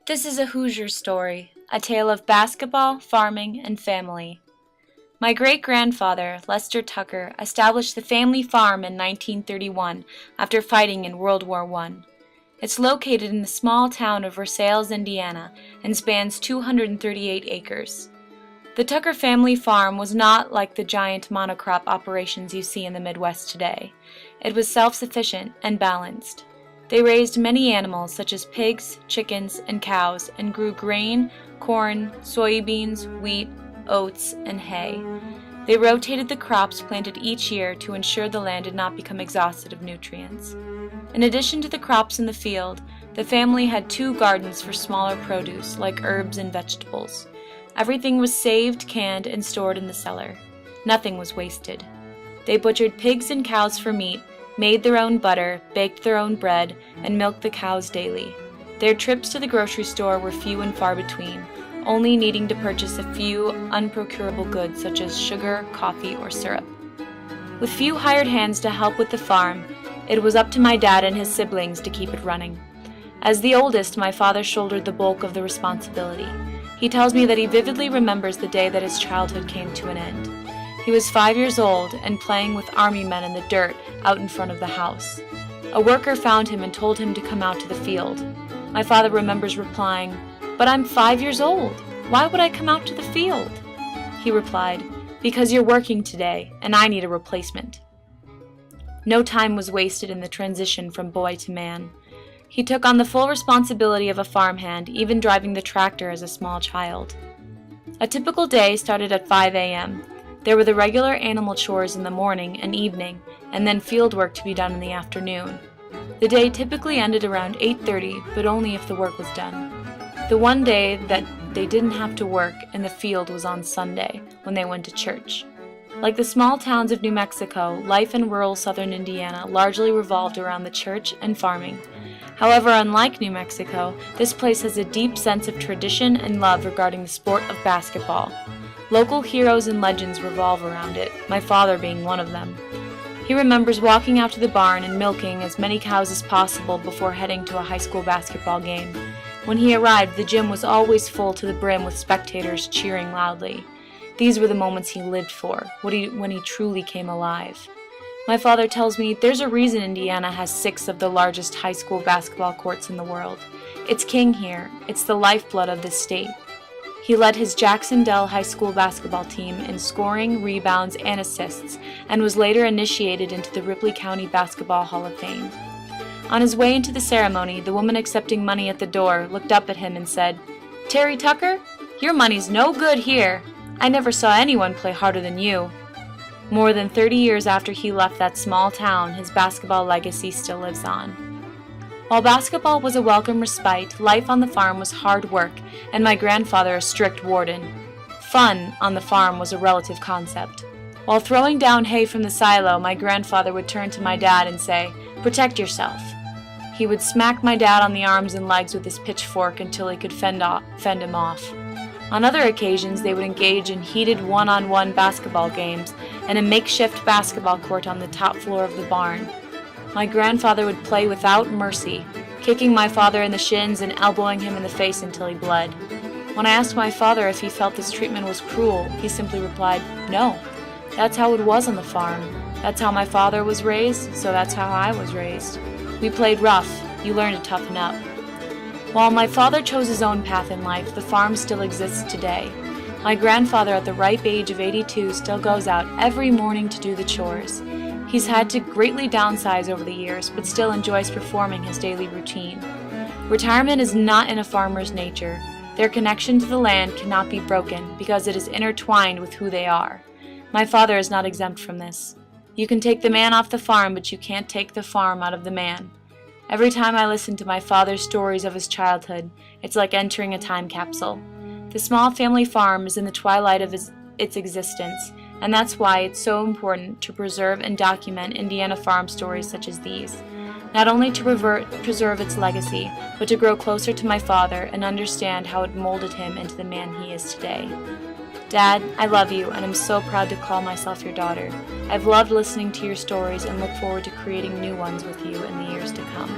This is a Hoosier Story, a tale of basketball, farming, and family. My great-grandfather, Lester Tucker, established the family farm in 1931 after fighting in World War I. It's located in the small town of Versailles, Indiana, and spans 238 acres. The Tucker family farm was not like the giant monocrop operations you see in the Midwest today. It was self-sufficient and balanced. They raised many animals such as pigs, chickens, and cows, and grew grain, corn, soybeans, wheat, oats, and hay. They rotated the crops planted each year to ensure the land did not become exhausted of nutrients. In addition to the crops in the field, the family had 2 gardens for smaller produce like herbs and vegetables. Everything was saved, canned, and stored in the cellar. Nothing was wasted. They butchered pigs and cows for meat, made their own butter, baked their own bread, and milked the cows daily. Their trips to the grocery store were few and far between, only needing to purchase a few unprocurable goods such as sugar, coffee, or syrup. With few hired hands to help with the farm, it was up to my dad and his siblings to keep it running. As the oldest, my father shouldered the bulk of the responsibility. He tells me that he vividly remembers the day that his childhood came to an end. He was 5 years old and playing with army men in the dirt out in front of the house. A worker found him and told him to come out to the field. My father remembers replying, "But I'm 5 years old. Why would I come out to the field?" He replied, "Because you're working today, and I need a replacement." No time was wasted in the transition from boy to man. He took on the full responsibility of a farmhand, even driving the tractor as a small child. A typical day started at 5 a.m. There were the regular animal chores in the morning and evening, and then field work to be done in the afternoon. The day typically ended around 8:30, but only if the work was done. The one day that they didn't have to work in the field was on Sunday, when they went to church. Like the small towns of New Mexico, life in rural southern Indiana largely revolved around the church and farming. However, unlike New Mexico, this place has a deep sense of tradition and love regarding the sport of basketball. Local heroes and legends revolve around it, my father being one of them. He remembers walking out to the barn and milking as many cows as possible before heading to a high school basketball game. When he arrived, the gym was always full to the brim with spectators cheering loudly. These were the moments he lived for, when he truly came alive. My father tells me there's a reason Indiana has 6 of the largest high school basketball courts in the world. It's king here. It's the lifeblood of this state. He led his Jacksonville High School basketball team in scoring, rebounds, and assists, and was later initiated into the Ripley County Basketball Hall of Fame. On his way into the ceremony, the woman accepting money at the door looked up at him and said, "Terry Tucker, your money's no good here. I never saw anyone play harder than you." More than 30 years after he left that small town, his basketball legacy still lives on. While basketball was a welcome respite, life on the farm was hard work, and my grandfather a strict warden. Fun on the farm was a relative concept. While throwing down hay from the silo, my grandfather would turn to my dad and say, "Protect yourself." He would smack my dad on the arms and legs with his pitchfork until he could fend him off. On other occasions, they would engage in heated one-on-one basketball games and a makeshift basketball court on the top floor of the barn. My grandfather would play without mercy, kicking my father in the shins and elbowing him in the face until he bled. When I asked my father if he felt this treatment was cruel, he simply replied, "No. That's how it was on the farm. That's how my father was raised, so that's how I was raised. We played rough. You learn to toughen up." While my father chose his own path in life, the farm still exists today. My grandfather, at the ripe age of 82, still goes out every morning to do the chores. He's had to greatly downsize over the years, but still enjoys performing his daily routine. Retirement is not in a farmer's nature. Their connection to the land cannot be broken because it is intertwined with who they are. My father is not exempt from this. You can take the man off the farm, but you can't take the farm out of the man. Every time I listen to my father's stories of his childhood, it's like entering a time capsule. The small family farm is in the twilight of its existence, and that's why it's so important to preserve and document Indiana farm stories such as these. Not only to preserve its legacy, but to grow closer to my father and understand how it molded him into the man he is today. Dad, I love you, and I'm so proud to call myself your daughter. I've loved listening to your stories and look forward to creating new ones with you in the years to come.